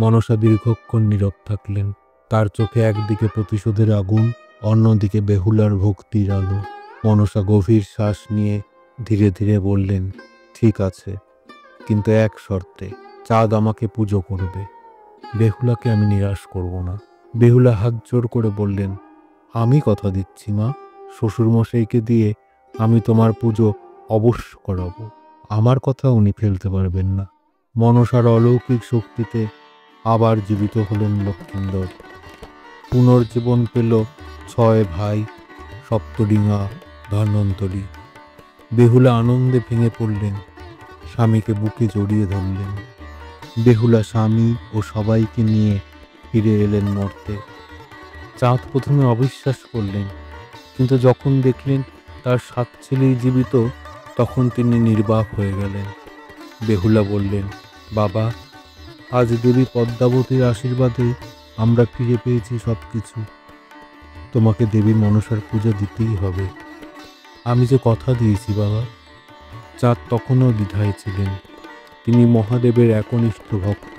মনসা দীর্ঘক্ষণ নীরব থাকলেন। তার চোখে একদিকে প্রতিশোধের আগুন, অন্যদিকে বেহুলার ভক্তির আলো। মনসা গভীর শ্বাস নিয়ে ধীরে ধীরে বললেন, ঠিক আছে, কিন্তু এক শর্তে, চাঁদ আমাকে পুজো করবে। বেহুলাকে আমি নিরাশ করব না। বেহুলা হাত জোর করে বললেন, আমি কথা দিচ্ছি মা, শ্বশুরমশাইকে দিয়ে আমি তোমার পুজো অবশ্য করাবো। আমার কথা উনি ফেলতে পারবেন না। মনসার অলৌকিক শক্তিতে আবার জীবিত হলেন লক্ষিন্দর। পুনর্জীবন পেল 6 ভাই, সপ্তডিঙা, ধন্বন্তরী। বেহুলা আনন্দে ভেঙে পড়লেন, স্বামীকে বুকে জড়িয়ে ধরলেন। বেহুলা স্বামী ও সবাইকে নিয়ে ফিরে এলেন মর্তে। চাঁদ প্রথমে অবিশ্বাস করলেন, কিন্তু যখন দেখলেন তার 7 ছেলেই জীবিত, তখন তিনি নির্বাক হয়ে গেলেন। বেহুলা বললেন, বাবা, আজ দেবী পদ্মাবতীর আশীর্বাদে আমরা ফিরে পেয়েছি সবকিছু। তোমাকে দেবী মনসার পূজা দিতেই হবে। আমি যে কথা দিয়েছি বাবা। চাঁদ তখনও দ্বিধায় ছিলেন। তিনি মহাদেবের একনিষ্ঠ ভক্ত।